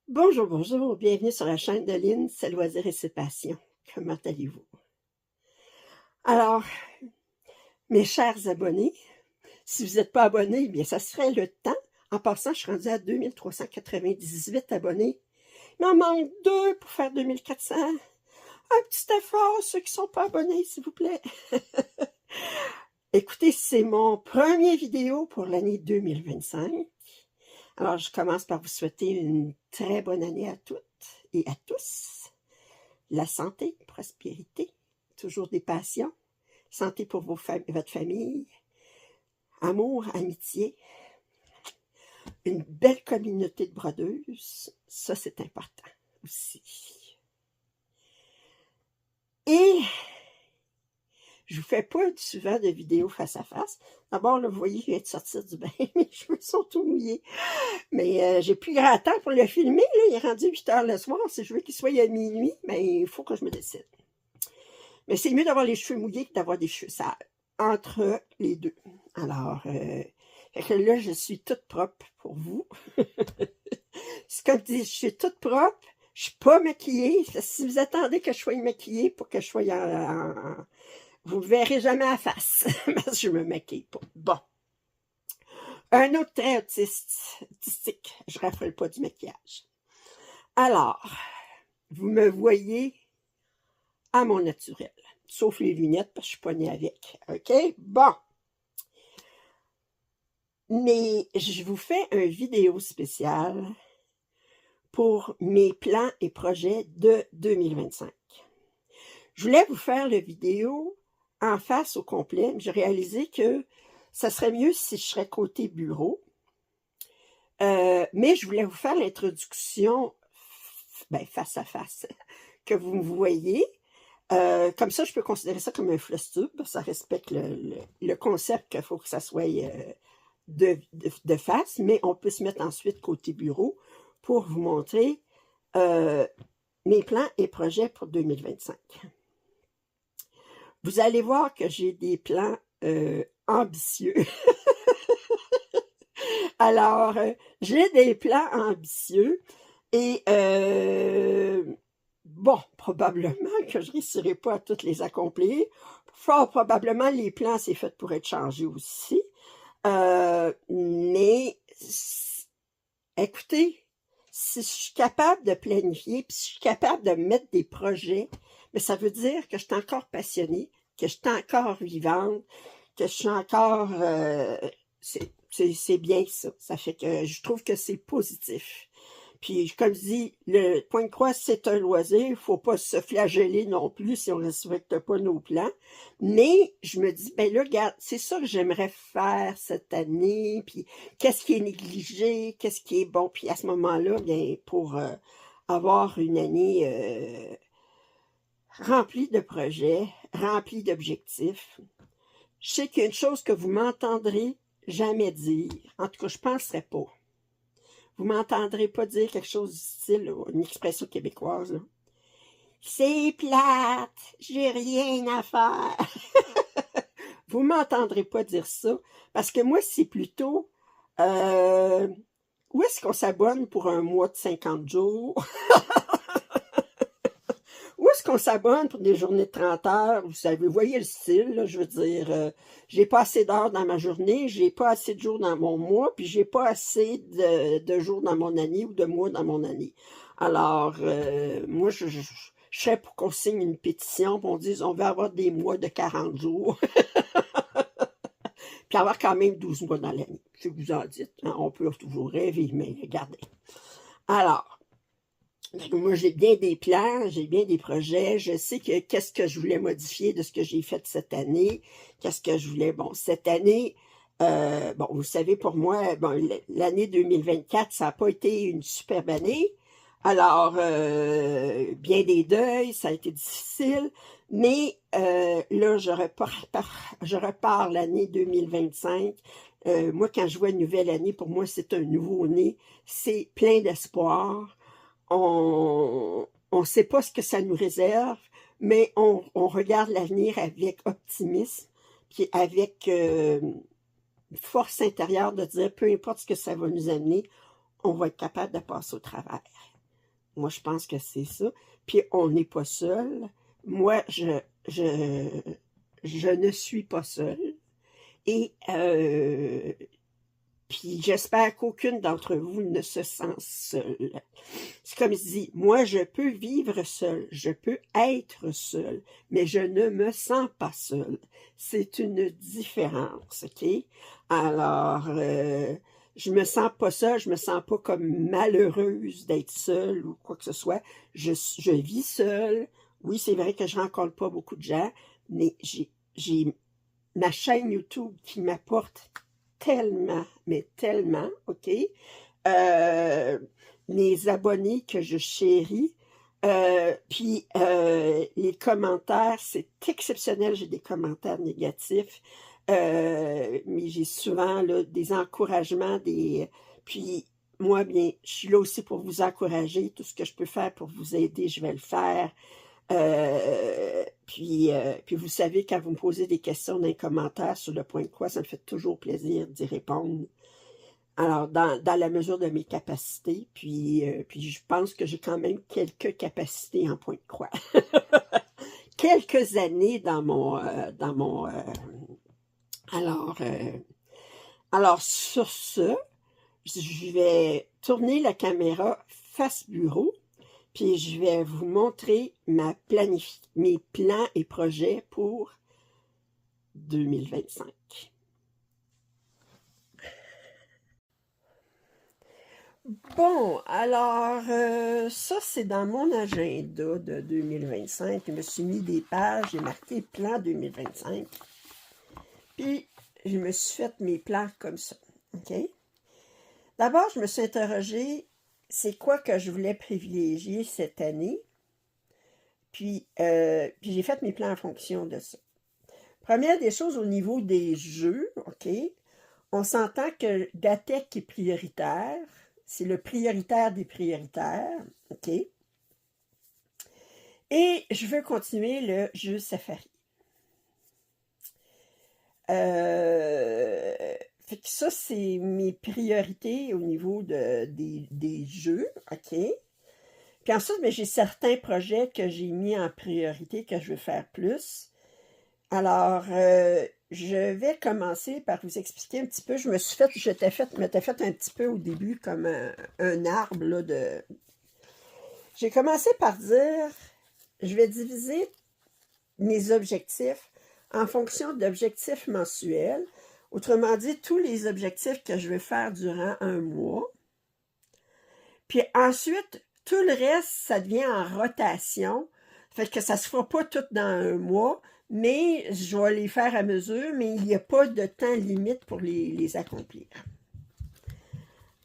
Bonjour, bonjour, bienvenue sur la chaîne de Lynn, ses loisirs et ses passions. Comment allez-vous? Alors, mes chers abonnés, si vous n'êtes pas abonnés, eh bien, ça serait le temps. En passant, je suis rendue à 2398 abonnés. Il m'en manque 2 pour faire 2400. Un petit effort, ceux qui ne sont pas abonnés, s'il vous plaît. Écoutez, c'est mon premier vidéo pour l'année 2025. Alors, je commence par vous souhaiter une très bonne année à toutes et à tous. La santé, prospérité, toujours des passions, santé pour votre famille, amour, amitié, une belle communauté de brodeuses, ça c'est important aussi. Et je vous fais pas souvent de vidéos face à face. D'abord, là, vous voyez, je viens de sortir du bain, mes cheveux sont tout mouillés. Mais j'ai plus grand temps pour le filmer, là. Il est rendu 8 heures le soir. Si je veux qu'il soit à minuit, mais il faut que je me décide. Mais c'est mieux d'avoir les cheveux mouillés que d'avoir des cheveux sales. Entre les deux. Alors, fait que là, je suis toute propre pour vous. C'est comme je dis, je suis toute propre. Je suis pas maquillée. Si vous attendez que je sois maquillée pour que je sois vous ne verrez jamais à face. Parce que je me maquille pas. Bon. Un autre trait artistique. Je raffole pas du maquillage. Alors, vous me voyez à mon naturel. Sauf les lunettes, parce que je suis pas née avec. OK? Bon. Mais je vous fais une vidéo spéciale pour mes plans et projets de 2025. Je voulais vous faire la vidéo en face au complet, mais j'ai réalisé que ça serait mieux si je serais côté bureau. Mais je voulais vous faire l'introduction face à face, que vous me voyez. Comme ça, je peux considérer ça comme un floss tube. Ça respecte le concept qu'il faut que ça soit de face, mais on peut se mettre ensuite côté bureau pour vous montrer mes plans et projets pour 2025. Vous allez voir que j'ai des plans ambitieux. Alors, j'ai des plans ambitieux et bon, probablement que je ne réussirai pas à toutes les accomplir. Fort probablement, les plans, c'est fait pour être changés aussi. Mais, écoutez, si je suis capable de planifier, puis si je suis capable de mettre des projets, mais ça veut dire que je suis encore passionnée, que je suis encore vivante, que je suis encore... c'est bien ça. Ça fait que je trouve que c'est positif. Puis, comme je dis, le point de croix, c'est un loisir. Il ne faut pas se flageller non plus si on ne respecte pas nos plans. Mais je me dis, ben là, regarde, c'est ça que j'aimerais faire cette année. Puis, qu'est-ce qui est négligé? Qu'est-ce qui est bon? Puis, à ce moment-là, bien, pour avoir une année remplie de projets, remplie d'objectifs, je sais qu'il y a une chose que vous m'entendrez jamais dire. En tout cas, je ne penserais pas. Vous ne m'entendrez pas dire quelque chose du style, une expression québécoise, là. C'est plate, j'ai rien à faire. Vous ne m'entendrez pas dire ça, parce que moi, c'est plutôt, où est-ce qu'on s'abonne pour un mois de 50 jours? Où est-ce qu'on s'abonne pour des journées de 30 heures? Vous voyez le style, là, je veux dire, j'ai pas assez d'heures dans ma journée, j'ai pas assez de jours dans mon mois, puis j'ai pas assez de jours dans mon année ou de mois dans mon année. Alors, moi, je sais pour qu'on signe une pétition, pour on dise on va avoir des mois de 40 jours, puis avoir quand même 12 mois dans l'année. Si vous en dites, hein, on peut toujours rêver, mais regardez. Alors, moi, j'ai bien des plans, j'ai bien des projets. Je sais que qu'est-ce que je voulais modifier de ce que j'ai fait cette année. Qu'est-ce que je voulais... Bon, cette année, bon, vous savez, pour moi, bon, l'année 2024, ça n'a pas été une superbe année. Alors, bien des deuils, ça a été difficile. Mais là, je repars l'année 2025. Moi, quand je vois une nouvelle année, pour moi, c'est un nouveau-né. C'est plein d'espoir. On ne sait pas ce que ça nous réserve, mais on regarde l'avenir avec optimisme, puis avec une force intérieure de dire, peu importe ce que ça va nous amener, on va être capable de passer au travers. Moi, je pense que c'est ça. Puis, on n'est pas seul. Moi, je ne suis pas seule. Et puis j'espère qu'aucune d'entre vous ne se sent seule. C'est comme je dis, moi je peux vivre seule, je peux être seule, mais je ne me sens pas seule. C'est une différence, OK? Alors, je me sens pas seule, je me sens pas comme malheureuse d'être seule ou quoi que ce soit. Je vis seule. Oui, c'est vrai que je rencontre pas beaucoup de gens, mais j'ai ma chaîne YouTube qui m'apporte tellement, mais tellement, OK? Euh, mes abonnés que je chéris, puis les commentaires, c'est exceptionnel, j'ai des commentaires négatifs, mais j'ai souvent là, des encouragements, puis moi, bien, je suis là aussi pour vous encourager, tout ce que je peux faire pour vous aider, je vais le faire. Puis vous savez, quand vous me posez des questions dans les commentaires sur le point de quoi, ça me fait toujours plaisir d'y répondre. Alors, dans la mesure de mes capacités, puis je pense que j'ai quand même quelques capacités en point de croix. Quelques années alors sur ce, je vais tourner la caméra face bureau. Puis je vais vous montrer mes plans et projets pour 2025. Bon, alors, ça, c'est dans mon agenda de 2025. Je me suis mis des pages, j'ai marqué plan 2025. Puis, je me suis fait mes plans comme ça. OK? D'abord, je me suis interrogée, c'est quoi que je voulais privilégier cette année? Puis j'ai fait mes plans en fonction de ça. Première des choses au niveau des jeux, OK? On s'entend que DATEC est prioritaire. C'est le prioritaire des prioritaires, OK? Et je veux continuer le jeu Safari. Fait que ça, c'est mes priorités au niveau des jeux, OK? Puis ensuite, j'ai certains projets que j'ai mis en priorité que je veux faire plus. Alors, je vais commencer par vous expliquer un petit peu. Je m'étais fait un petit peu au début comme un arbre là, de... J'ai commencé par dire, je vais diviser mes objectifs en fonction d'objectifs mensuels. Autrement dit, tous les objectifs que je vais faire durant un mois. Puis ensuite, tout le reste, ça devient en rotation. Fait que ça ne se fera pas tout dans un mois, mais je vais les faire à mesure, mais il n'y a pas de temps limite pour les accomplir.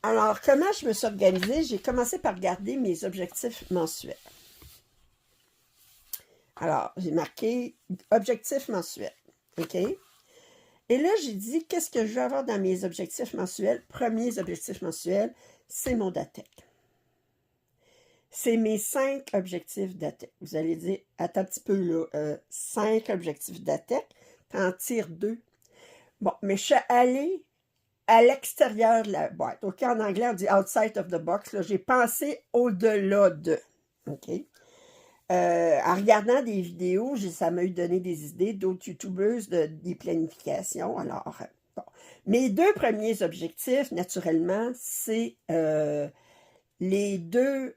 Alors, comment je me suis organisée? J'ai commencé par regarder mes objectifs mensuels. Alors, j'ai marqué objectifs mensuels. OK? Et là, j'ai dit, qu'est-ce que je veux avoir dans mes objectifs mensuels? Premiers objectifs mensuels, c'est mon DATEC. C'est mes 5 objectifs DATEC. Vous allez dire, attends un petit peu là, 5 objectifs DATEC, t'en tires 2. Bon, mais je suis allée à l'extérieur de la boîte. OK, en anglais, on dit outside of the box. J'ai pensé au-delà de. OK? En regardant des vidéos, ça m'a eu donné des idées d'autres youtubeuses des planifications. Alors, bon. Mes 2 premiers objectifs, naturellement, c'est les deux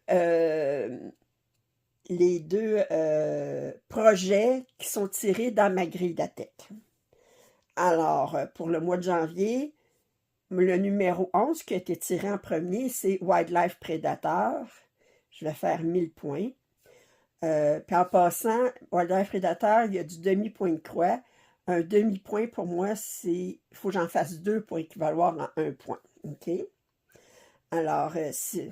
projets qui sont tirés dans ma grille DATEC. Alors, pour le mois de janvier, le numéro 11 qui a été tiré en premier, c'est Wildlife Predator. Je vais faire 1000 points. Puis en passant, Wildlife Predator, il y a du demi-point de croix. Un demi-point, pour moi, il faut que j'en fasse 2 pour équivaloir en 1 point. OK? Alors,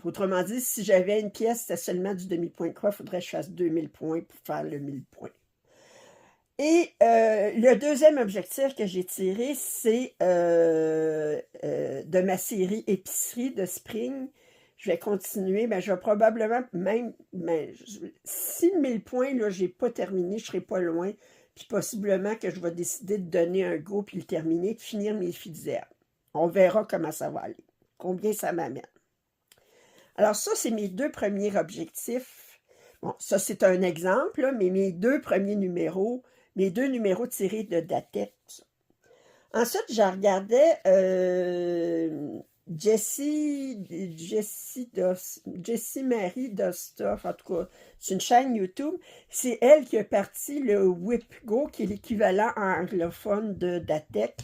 autrement dit, si j'avais une pièce, c'était seulement du demi-point de croix, il faudrait que je fasse 2000 points pour faire le 1000 points. Et le deuxième objectif que j'ai tiré, c'est de ma série épicerie de Spring. Je vais continuer, je vais probablement même, 6000 points, là, je n'ai pas terminé, je ne serai pas loin. Puis possiblement que je vais décider de donner un go, puis le terminer, de finir mes filles d'herbe. On verra comment ça va aller, combien ça m'amène. Alors ça, c'est mes 2 premiers objectifs. Bon, ça, c'est un exemple, là, mais mes 2 premiers numéros, mes 2 numéros tirés de Datex. Ensuite, je regardais Jessie Marie Dostoff, en tout cas, c'est une chaîne YouTube. C'est elle qui a parti le WhipGo, qui est l'équivalent anglophone de Datex.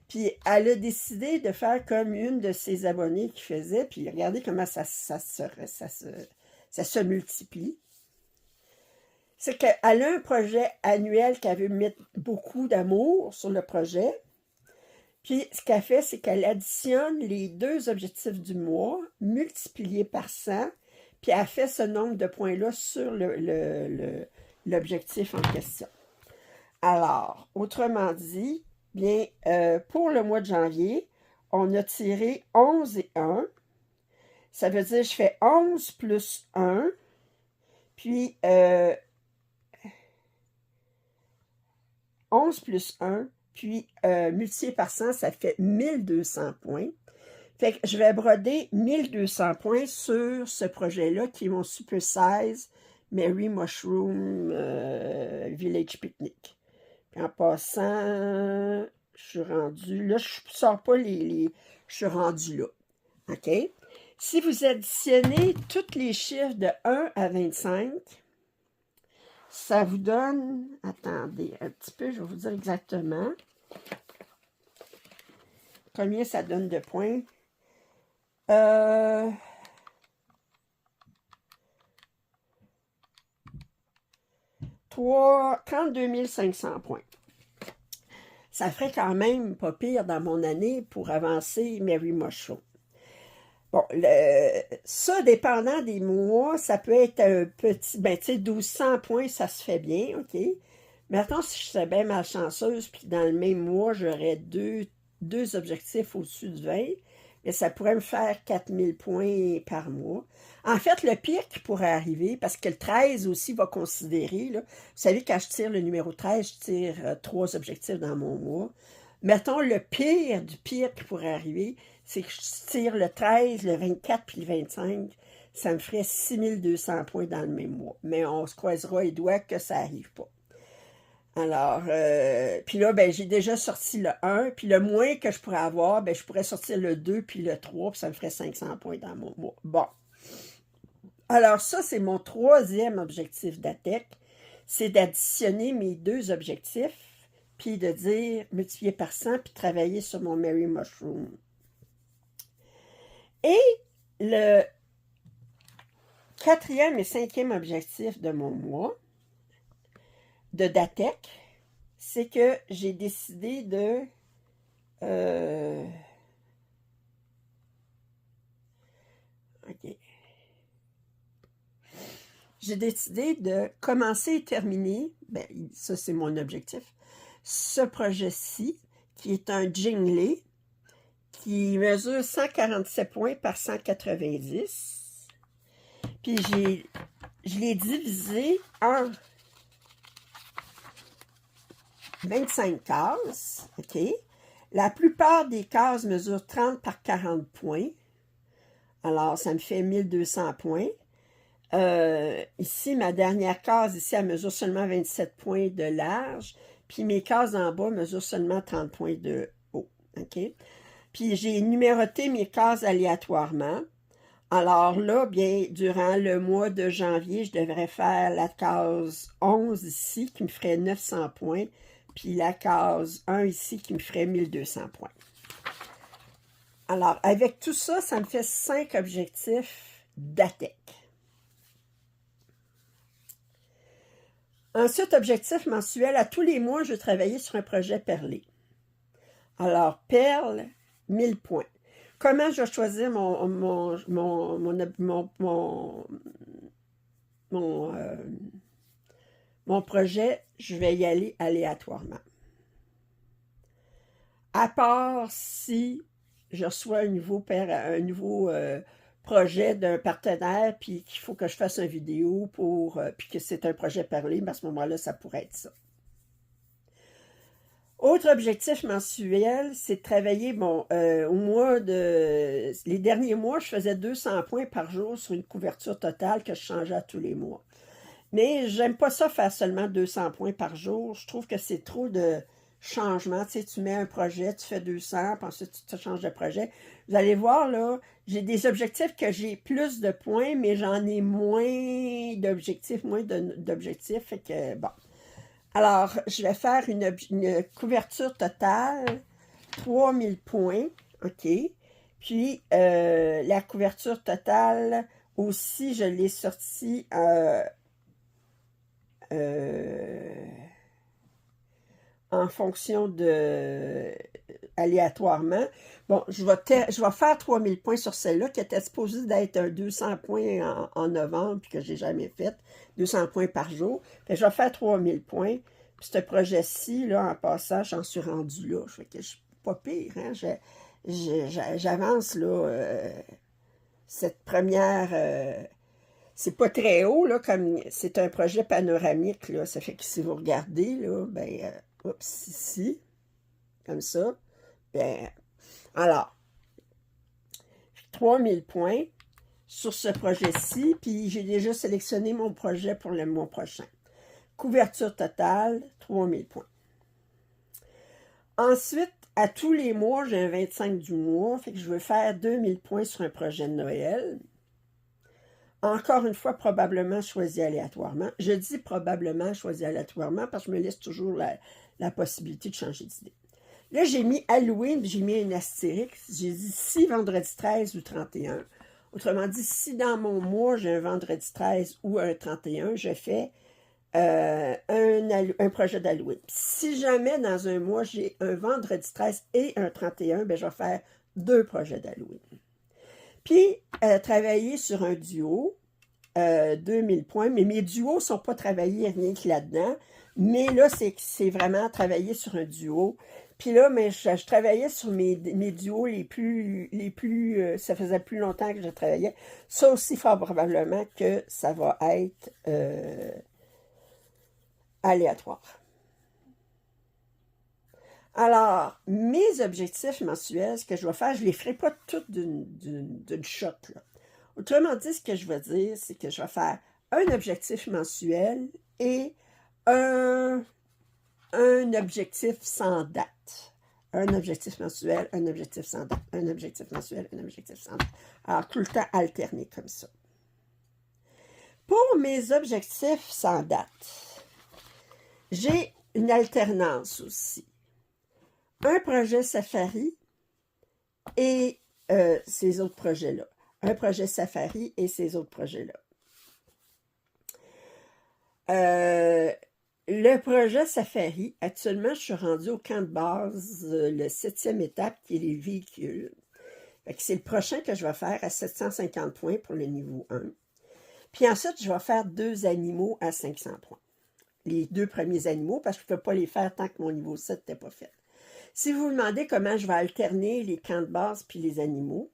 Puis elle a décidé de faire comme une de ses abonnés qui faisait, puis regardez comment ça se multiplie. C'est qu'elle a un projet annuel qu'elle veut mettre beaucoup d'amour sur le projet. Puis ce qu'elle fait, c'est qu'elle additionne les 2 objectifs du mois, multipliés par 100, puis elle fait ce nombre de points-là sur l'objectif en question. Alors, autrement dit, bien, pour le mois de janvier, on a tiré 11 et 1. Ça veut dire que je fais 11 plus 1, puis 11 plus 1, puis multiplié par 100, ça fait 1200 points. Fait que je vais broder 1200 points sur ce projet-là, qui est mon Super Size Mary Mushroom Village Picnic. Puis en passant, je suis rendue, là, je ne sors pas je suis rendue là. OK? Si vous additionnez tous les chiffres de 1 à 25, ça vous donne, attendez un petit peu, je vais vous dire exactement combien ça donne de points. 32 500 points. Ça ferait quand même pas pire dans mon année pour avancer Mary Mushroom. Bon, ça, dépendant des mois, ça peut être un petit, ben, tu sais, 1200 points, ça se fait bien, OK? Maintenant, si je serais bien malchanceuse, puis dans le même mois, j'aurais deux objectifs au-dessus de 20, mais ça pourrait me faire 4000 points par mois. En fait, le pire qui pourrait arriver, parce que le 13 aussi va considérer, là, vous savez, quand je tire le numéro 13, je tire 3 objectifs dans mon mois. Mettons, le pire du pire qui pourrait arriver, c'est que je tire le 13, le 24 puis le 25. Ça me ferait 6200 points dans le même mois. Mais on se croisera les doigts que ça n'arrive pas. Alors, puis là, ben, j'ai déjà sorti le 1, puis le moins que je pourrais avoir, ben, je pourrais sortir le 2 puis le 3, puis ça me ferait 500 points dans mon mois. Bon. Alors ça, c'est mon 3e objectif d'ATEC, c'est d'additionner mes 2 objectifs, puis de dire multiplier par 100, puis travailler sur mon Mary Mushroom. Et le 4e et 5e objectif de mon mois de DATEC, c'est que j'ai décidé de OK. J'ai décidé de commencer et terminer, ben, ça c'est mon objectif, ce projet-ci, qui est un Jingley, qui mesure 147 points par 190. Puis je l'ai divisé en 25 cases, OK? La plupart des cases mesurent 30 par 40 points. Alors, ça me fait 1200 points. Ici, ma dernière case, ici, elle mesure seulement 27 points de large. Puis mes cases en bas mesurent seulement 30 points de haut, OK? Puis j'ai numéroté mes cases aléatoirement. Alors là, bien, durant le mois de janvier, je devrais faire la case 11 ici, qui me ferait 900 points, puis la case 1 ici, qui me ferait 1200 points. Alors, avec tout ça, ça me fait 5 objectifs d'ATEC. Ensuite, objectif mensuel, à tous les mois, je vais travailler sur un projet perlé. Alors, perle, 1000 points. Comment je vais choisir mon projet? Je vais y aller aléatoirement. À part si je reçois un nouveau projet d'un partenaire, puis qu'il faut que je fasse une vidéo puis que c'est un projet perlé, mais à ce moment-là, ça pourrait être ça. Autre objectif mensuel, c'est de travailler, bon, les derniers mois, je faisais 200 points par jour sur une couverture totale que je changeais à tous les mois. Mais j'aime pas ça faire seulement 200 points par jour. Je trouve que c'est trop de changements. Tu sais, tu mets un projet, tu fais 200, puis ensuite tu te changes de projet. Vous allez voir, là, j'ai des objectifs que j'ai plus de points, mais j'en ai moins d'objectifs, Fait que, bon. Alors, je vais faire une couverture totale, 3000 points, OK? Puis, la couverture totale, aussi, je l'ai sortie en fonction de aléatoirement. Bon, je vais faire 3000 points sur celle-là, qui était supposée d'être un 200 points en novembre, puis que j'ai jamais fait, 200 points par jour. Fait que je vais faire 3000 points. Puis ce projet-ci, là, en passant, j'en suis rendu là. Fait que je suis pas pire, hein? J'avance, là, cette première... c'est pas très haut, là, comme c'est un projet panoramique, là. Ça fait que si vous regardez, là, ben, oups, ici, comme ça, ben, alors, 3000 points sur ce projet-ci, puis j'ai déjà sélectionné mon projet pour le mois prochain. Couverture totale, 3000 points. Ensuite, à tous les mois, j'ai un 25 du mois, fait que je veux faire 2000 points sur un projet de Noël. Encore une fois, probablement choisi aléatoirement. Je dis probablement choisi aléatoirement parce que je me laisse toujours la possibilité de changer d'idée. Là, j'ai mis Halloween, j'ai mis un astérix. J'ai dit si vendredi 13 ou 31. Autrement dit, si dans mon mois, j'ai un vendredi 13 ou un 31, je fais un projet d'Halloween. Si jamais dans un mois, j'ai un vendredi 13 et un 31, ben, je vais faire 2 projets d'Halloween. Puis, travailler sur un duo, 2000 points, mais mes duos ne sont pas travaillés rien que là-dedans. Mais là, c'est vraiment travailler sur un duo. Puis là, mais je travaillais sur mes duos les plus ça faisait plus longtemps que je travaillais. Ça aussi, fort probablement que ça va être aléatoire. Alors, mes objectifs mensuels, ce que je vais faire, je ne les ferai pas toutes d'une shot, là. Autrement dit, ce que je vais dire, c'est que je vais faire un objectif mensuel et un objectif sans date. Un objectif mensuel, un objectif sans date. Un objectif mensuel, un objectif sans date. Alors, tout le temps alterné comme ça. Pour mes objectifs sans date, j'ai une alternance aussi. Un projet Safari et ces autres projets-là. Un projet Safari et ces autres projets-là. Le projet Safari, actuellement, je suis rendue au camp de base, le 7e étape, qui est les véhicules. C'est le prochain que je vais faire à 750 points pour le niveau 1. Puis ensuite, je vais faire 2 animaux à 500 points. Les 2 premiers animaux, parce que je ne peux pas les faire tant que mon niveau 7 n'était pas fait. Si vous vous demandez comment je vais alterner les camps de base puis les animaux,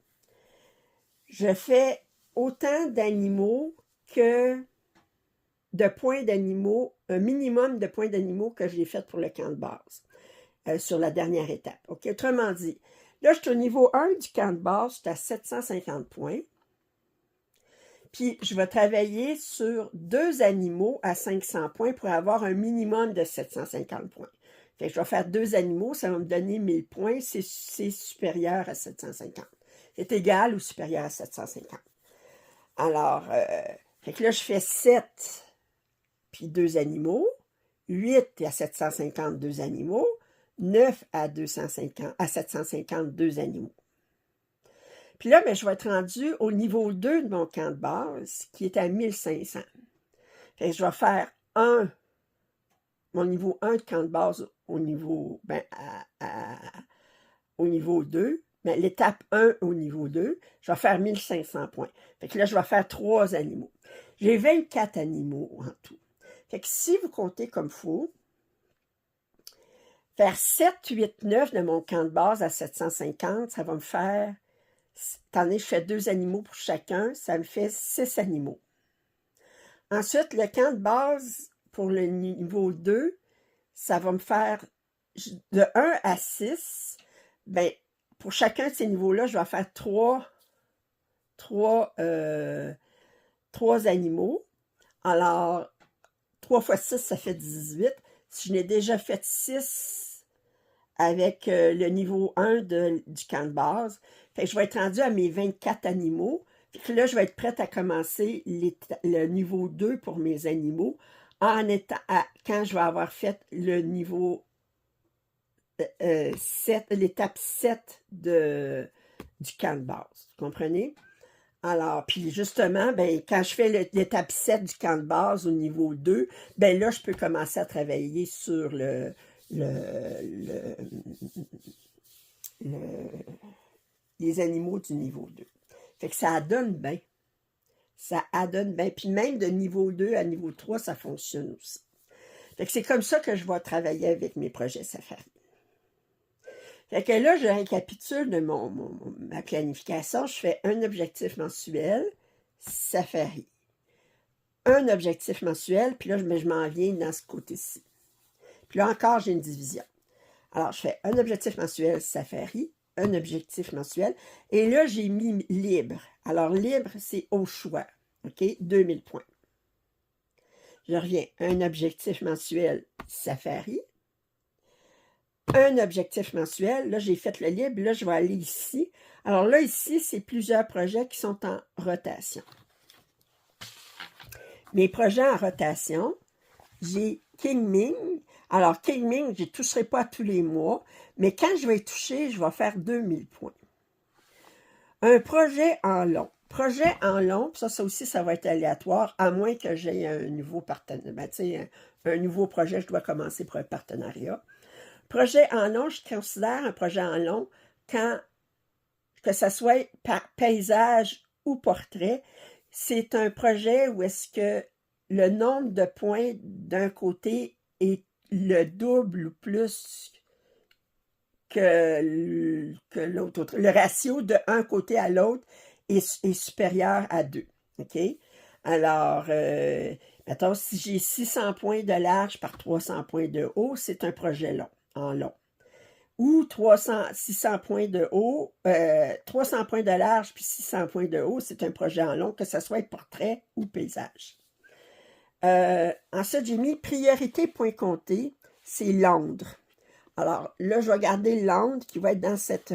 je fais autant d'animaux que de points d'animaux, un minimum de points d'animaux que j'ai fait pour le camp de base, sur la dernière étape. Okay? Autrement dit, là, je suis au niveau 1 du camp de base, je suis à 750 points. Puis, je vais travailler sur 2 animaux à 500 points pour avoir un minimum de 750 points. Fait que je vais faire 2 animaux, ça va me donner 1000 points, c'est supérieur à 750. C'est égal ou supérieur à 750. Alors, fait que là, je fais 7, puis 2 animaux, 8 à 750, 2 animaux, 9 à 750, 2 animaux. Puis là, ben, je vais être rendu au niveau 2 de mon camp de base, qui est à 1500. Fait que je vais faire mon niveau 1 de camp de base au niveau, au niveau 2, mais l'étape 1 au niveau 2, je vais faire 1500 points. Fait que là, je vais faire 3 animaux. J'ai 24 animaux en tout. Fait que si vous comptez comme faut, faire 7, 8, 9 de mon camp de base à 750, ça va me faire, étant donné que je fais 2 animaux pour chacun, ça me fait 6 animaux. Ensuite, le camp de base pour le niveau 2, ça va me faire de 1 à 6, ben, pour chacun de ces niveaux-là, je vais faire trois animaux. Alors, 3 fois 6, ça fait 18. Si je n'ai déjà fait 6 avec le niveau 1 du camp de base, fait que je vais être rendu à mes 24 animaux. Fait que là, je vais être prête à commencer le niveau 2 pour mes animaux quand je vais avoir fait le niveau 7, l'étape 7 du camp de base. Vous comprenez? Alors, puis justement, ben, quand je fais l'étape 7 du camp de base au niveau 2, ben là, je peux commencer à travailler sur les animaux du niveau 2. Fait que ça adonne bien. Ça adonne bien. Puis même de niveau 2 à niveau 3, ça fonctionne aussi. Fait que c'est comme ça que je vais travailler avec mes projets Safari. Fait que là, je récapitule de ma planification. Je fais un objectif mensuel, Safari. Un objectif mensuel, puis là, je m'en viens dans ce côté-ci. Puis là encore, j'ai une division. Alors, je fais un objectif mensuel, Safari, un objectif mensuel. Et là, j'ai mis libre. Alors, libre, c'est au choix. OK? 2000 points. Je reviens. Un objectif mensuel, Safari. Un objectif mensuel. Là, j'ai fait le libre. Là, je vais aller ici. Alors là, ici, c'est plusieurs projets qui sont en rotation. Mes projets en rotation, j'ai Qingming. Alors, Qingming, je ne toucherai pas tous les mois, mais quand je vais toucher, je vais faire 2000 points. Un projet en long. Projet en long, ça aussi, ça va être aléatoire, à moins que j'aie un nouveau partenariat. Ben, tu sais, un nouveau projet, je dois commencer pour un partenariat. Projet en long, je considère un projet en long quand, que ce soit par paysage ou portrait, c'est un projet où est-ce que le nombre de points d'un côté est le double ou plus que l'autre. Le ratio de un côté à l'autre est supérieur à 2. OK? Alors, mettons, si j'ai 600 points de large par 300 points de haut, c'est un projet long, en long. Ou 600 points de haut, 300 points de large puis 600 points de haut, c'est un projet en long, que ce soit portrait ou paysage. Ensuite, j'ai mis priorité point compté, c'est Londres. Alors là, je vais garder Londres qui va être dans cette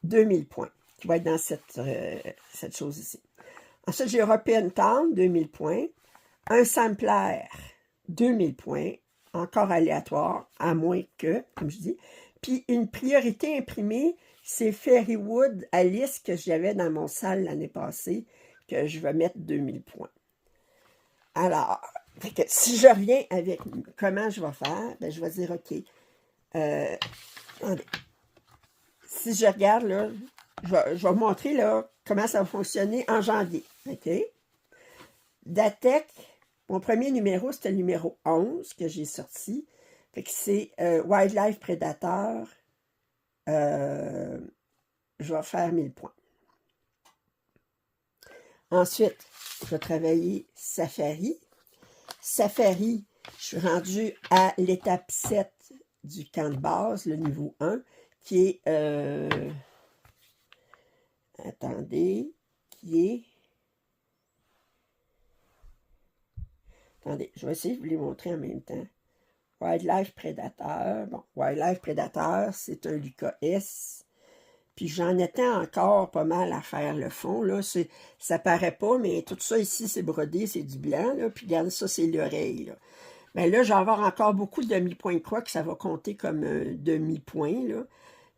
2000 points, qui va être dans cette chose ici. Ensuite, j'ai European Town, 2000 points. Un sampler, 2000 points, encore aléatoire, à moins que, comme je dis. Puis une priorité imprimée, c'est Fairywood Alice que j'avais dans mon salle l'année passée, que je vais mettre 2000 points. Alors, si je reviens avec comment je vais faire, ben, je vais dire, OK, attendez. Si je regarde, là, je vais vous montrer là, comment ça va fonctionner en janvier. OK? Datec, mon premier numéro, c'était le numéro 11 que j'ai sorti. Fait que c'est Wildlife Predator. Je vais faire 1000 points. Ensuite, je vais travailler Safari. Safari, je suis rendue à l'étape 7 du camp de base, le niveau 1, qui est... attendez, Attendez, je vais essayer de vous les montrer en même temps. Wildlife Predator. Bon, Wildlife Predator, c'est un LucAS. Puis j'en étais encore pas mal à faire le fond. Là. Ça paraît pas, mais tout ça ici, c'est brodé, c'est du blanc. Là. Puis regarde, ça, c'est l'oreille. Là. Mais là, je vais avoir encore beaucoup de demi-points de croix que ça va compter comme un demi-point. Là.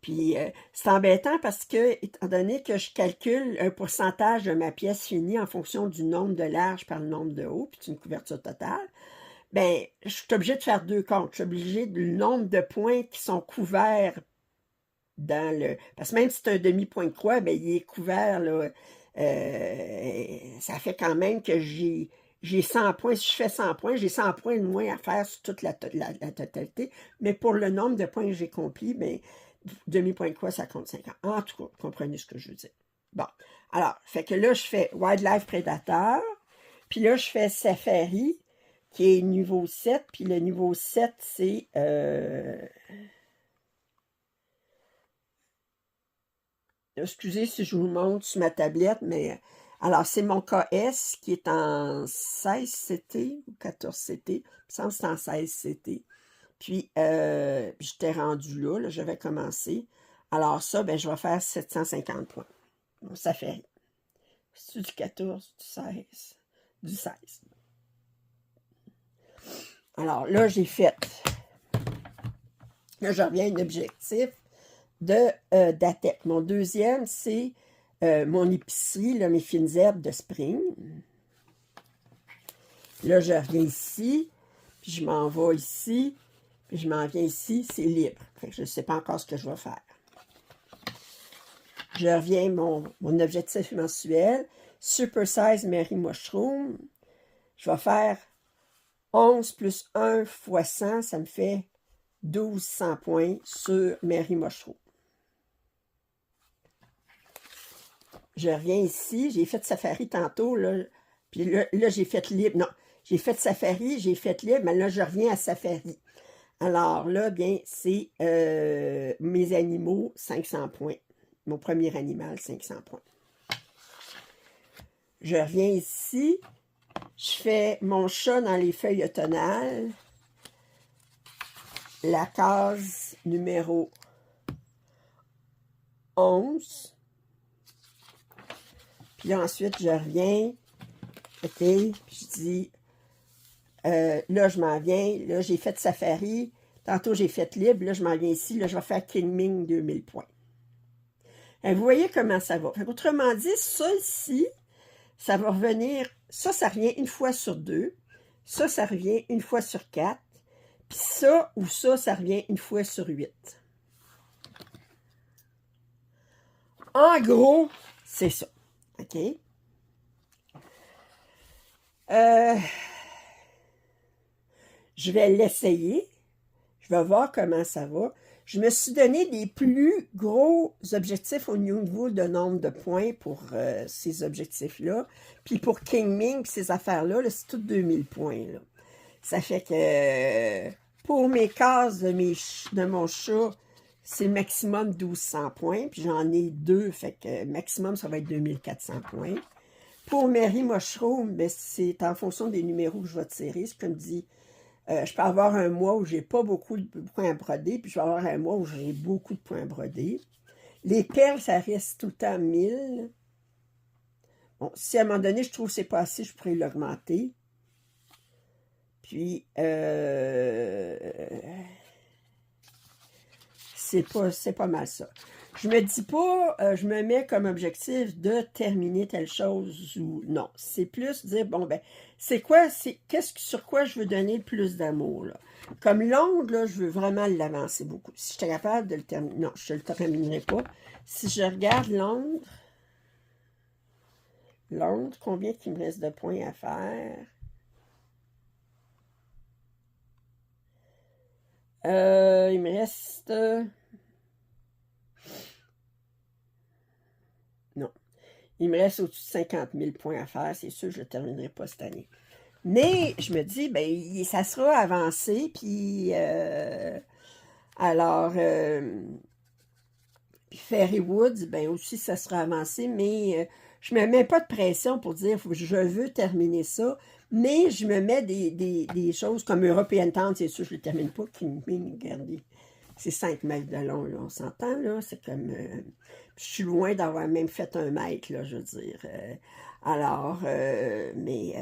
Puis c'est embêtant parce que, étant donné que je calcule un pourcentage de ma pièce finie en fonction du nombre de large par le nombre de haut, puis c'est une couverture totale, ben, je suis obligée de faire deux comptes. Je suis obligée du nombre de points qui sont couverts dans le... Parce que même si c'est un demi-point de croix, ben, il est couvert, là. Ça fait quand même que j'ai 100 points. Si je fais 100 points, j'ai 100 points de moins à faire sur toute la totalité. Mais pour le nombre de points que j'ai accomplis, ben, demi-point de croix, ça compte 50. En tout cas, vous comprenez ce que je veux dire. Bon. Alors, fait que là, je fais Wildlife Predator. Puis là, je fais Safari. qui est niveau 7. Puis le niveau 7, c'est... excusez si je vous montre sur ma tablette, mais... Alors, c'est mon KS qui est en 16 CT ou 14 CT. Il me semble que c'est en 16 CT. Puis, j'étais rendue là, je vais commencer. Alors ça, ben, je vais faire 750 points. Bon, ça fait rien. C'est du 14, du 16, du 16. Alors là, j'ai fait. Là, je reviens à un objectif d'ATEC. Mon deuxième, c'est mon épicerie, là, mes fines herbes de Spring. Là, je reviens ici, puis je m'en vais ici, puis je m'en viens ici, c'est libre. Fait que je ne sais pas encore ce que je vais faire. Je reviens mon objectif mensuel, Super Size Mary Mushroom. Je vais faire 11 plus 1 fois 100, ça me fait 1200 points sur Mary Mushroom. Je reviens ici, j'ai fait Safari tantôt, là, puis là j'ai fait libre. Non, j'ai fait Safari, j'ai fait libre, mais là, je reviens à Safari. Alors là, bien, c'est mes animaux, 500 points. Mon premier animal, 500 points. Je reviens ici, je fais mon chat dans les feuilles automnales. La case numéro 11. Puis là, ensuite, je reviens. OK, puis je dis, là, je m'en viens. Là, j'ai fait Safari. Tantôt, j'ai fait libre. Là, je m'en viens ici. Là, je vais faire King Ming 2000 points. Et vous voyez comment ça va. Fait autrement dit, ça ici, ça va revenir. Ça revient une fois sur 2. Ça revient une fois sur 4. Puis ça ou ça revient une fois sur 8. En gros, c'est ça. OK? Je vais l'essayer. Je vais voir comment ça va. Je me suis donné des plus gros objectifs au niveau de nombre de points pour ces objectifs-là. Puis pour King Ming, ces affaires-là, c'est tout 2000 points. Là. Ça fait que pour mes cases de mon chat, c'est le maximum 1200 points. Puis j'en ai 2, fait que maximum, ça va être 2400 points. Pour Mary Mushroom, ben, c'est en fonction des numéros que je vais tirer. C'est comme dit, je peux avoir un mois où j'ai pas beaucoup de points à broder, puis je vais avoir un mois où j'ai beaucoup de points à broder. Les perles, ça reste tout le temps 1000. Bon, si à un moment donné, je trouve que c'est pas assez, je pourrais l'augmenter. Puis, c'est pas mal ça. Je me dis pas, je me mets comme objectif de terminer telle chose ou non. C'est plus dire, bon, ben, c'est quoi, sur quoi je veux donner le plus d'amour, là. Comme l'ongle, là, je veux vraiment l'avancer beaucoup. Si j'étais capable de le terminer, non, je ne le terminerai pas. Si je regarde l'ongle, combien il me reste de points à faire? Il me reste... non. Il me reste au-dessus de 50 000 points à faire. C'est sûr que je ne le terminerai pas cette année. Mais je me dis, ben, ça sera avancé. Puis, alors, puis Fairy Woods, ben aussi, ça sera avancé. Mais je ne me mets pas de pression pour dire, je veux terminer ça. Mais je me mets des choses comme European Town, c'est sûr, je ne le termine pas. Regardez, c'est 5 mètres de long, là, on s'entend, là. C'est comme... je suis loin d'avoir même fait 1 mètre, là, je veux dire. Alors, mais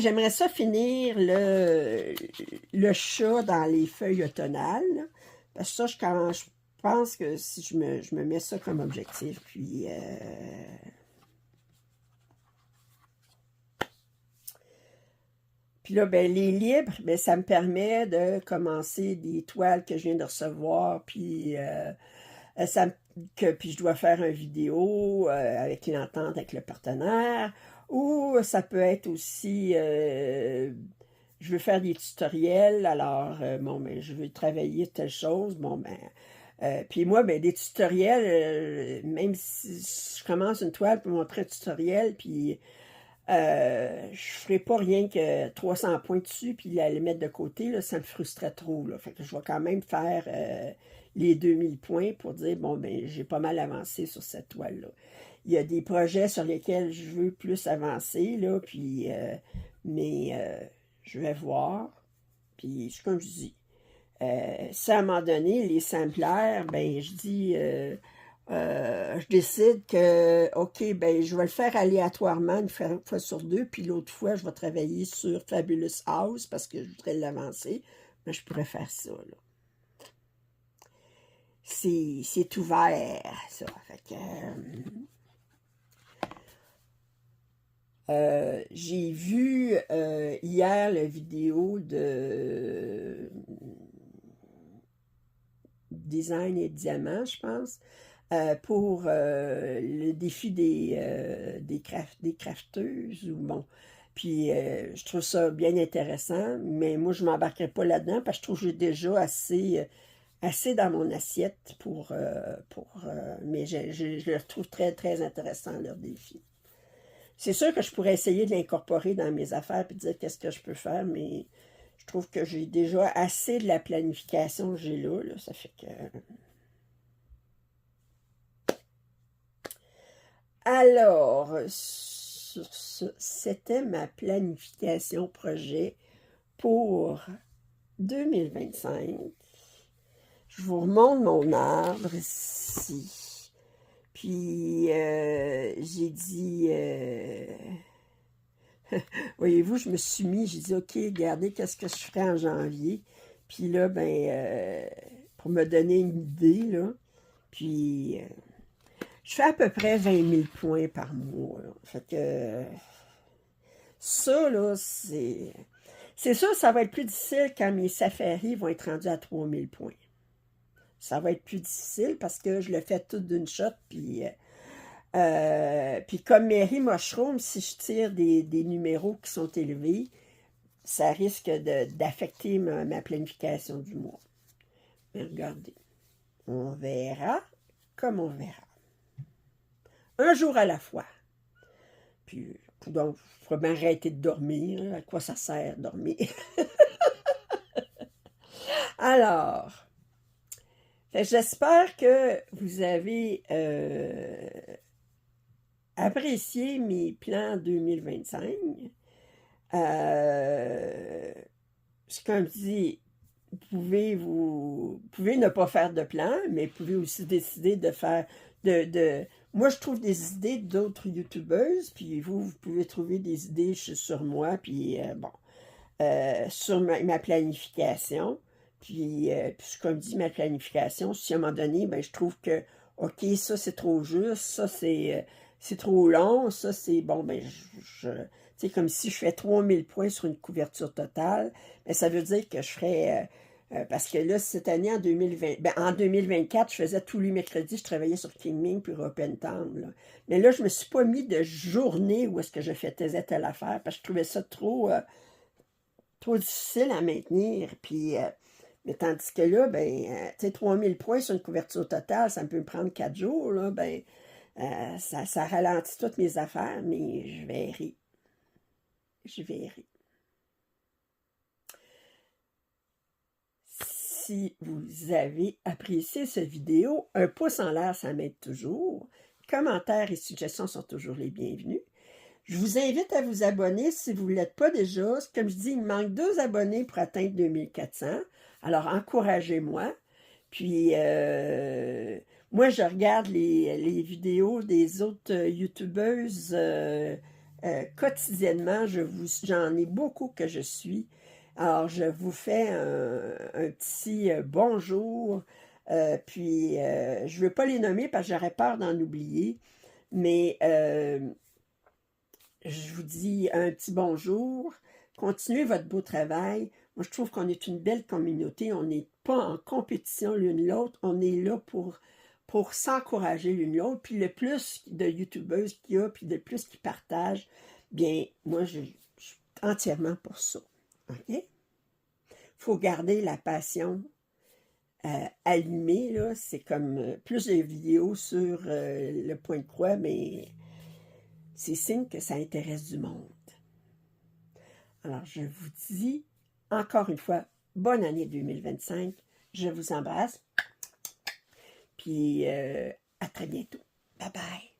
j'aimerais ça finir le chat dans les feuilles automnales. Là, parce que ça, je pense que si je me mets ça comme objectif, puis... Puis là, ben, les libres, ben, ça me permet de commencer des toiles que je viens de recevoir, puis puis je dois faire une vidéo avec l'entente avec le partenaire, ou ça peut être aussi, je veux faire des tutoriels, alors, bon, ben, je veux travailler telle chose, bon, ben, puis moi, ben, des tutoriels, même si je commence une toile pour montrer un tutoriel, puis Je ferai pas rien que 300 points dessus, puis les mettre de côté, là, ça me frustrait trop, là. Fait que je vais quand même faire les 2000 points pour dire, bon, ben, j'ai pas mal avancé sur cette toile-là. Il y a des projets sur lesquels je veux plus avancer, là, puis, je vais voir. Puis, comme je dis, si à un moment donné, les samplaires, ben, je dis, je décide que, OK, ben, je vais le faire aléatoirement une fois sur deux, puis l'autre fois, je vais travailler sur Fabulous House parce que je voudrais l'avancer. Mais je pourrais faire ça, là. C'est ouvert, ça. Fait que, j'ai vu hier la vidéo de Design et Diamant, je pense, pour le défi des crafteuses. Ou bon. Puis je trouve ça bien intéressant, mais moi, je ne m'embarquerai pas là-dedans parce que je trouve que j'ai déjà assez dans mon assiette mais je le trouve très, très intéressant, leur défi. C'est sûr que je pourrais essayer de l'incorporer dans mes affaires et dire qu'est-ce que je peux faire, mais je trouve que j'ai déjà assez de la planification que j'ai là. Ça fait que... Alors, sur ce, c'était ma planification projet pour 2025. Je vous remonte mon arbre ici. Puis, j'ai dit... voyez-vous, je me suis mis, j'ai dit, OK, regardez, qu'est-ce que je ferai en janvier. Puis là, ben, pour me donner une idée, là, puis je fais à peu près 20 000 points par mois. Là. Fait que ça, là, c'est sûr, ça va être plus difficile quand mes safaris vont être rendus à 3 000 points. Ça va être plus difficile parce que je le fais tout d'une shot, puis comme Mary Mushroom, si je tire des numéros qui sont élevés, ça risque d'affecter ma planification du mois. Mais regardez, on verra comme on verra. Un jour à la fois. Puis, donc, il faut bien arrêter de dormir. À quoi ça sert, dormir? Alors, j'espère que vous avez apprécié mes plans 2025. Comme je dis, vous pouvez ne pas faire de plan, mais vous pouvez aussi décider de faire moi, je trouve des idées d'autres youtubeuses, puis vous pouvez trouver des idées sur moi, puis sur ma planification. Puis, comme dit, ma planification, si à un moment donné, ben, je trouve que, OK, ça, c'est trop juste, ça, c'est trop long, ça, c'est, bon, ben, tu sais, comme si je fais 3000 points sur une couverture totale, ben, ça veut dire que je ferais, parce que là, cette année, en 2020, ben, en 2024, je faisais tous les mercredis, je travaillais sur King puis Open Town, là. Mais là, je me suis pas mis de journée où est-ce que je faisais telle affaire, parce que je trouvais ça trop difficile à maintenir, puis... mais tandis que là, ben, tu sais, 3000 points sur une couverture totale, ça peut me prendre 4 jours, là, ben, ça ralentit toutes mes affaires, mais je verrai. Je verrai. Si vous avez apprécié cette vidéo, un pouce en l'air, ça m'aide toujours. Commentaires et suggestions sont toujours les bienvenus. Je vous invite à vous abonner si vous ne l'êtes pas déjà. Comme je dis, il me manque 2 abonnés pour atteindre 2400. Alors, encouragez-moi. Puis, moi, je regarde les vidéos des autres youtubeuses quotidiennement. J'en ai beaucoup que je suis. Alors, je vous fais un petit bonjour. Puis, je ne veux pas les nommer parce que j'aurais peur d'en oublier. Mais je vous dis un petit bonjour. Continuez votre beau travail. Moi, je trouve qu'on est une belle communauté. On n'est pas en compétition l'une l'autre. On est là pour s'encourager l'une l'autre. Puis le plus de youtubeuses qu'il y a, puis le plus qui partagent, bien, moi, je suis entièrement pour ça. OK? Il faut garder la passion allumée, là. C'est comme plus de vidéos sur le point de croix, mais c'est signe que ça intéresse du monde. Alors, je vous dis encore une fois, bonne année 2025. Je vous embrasse. Puis, à très bientôt. Bye bye.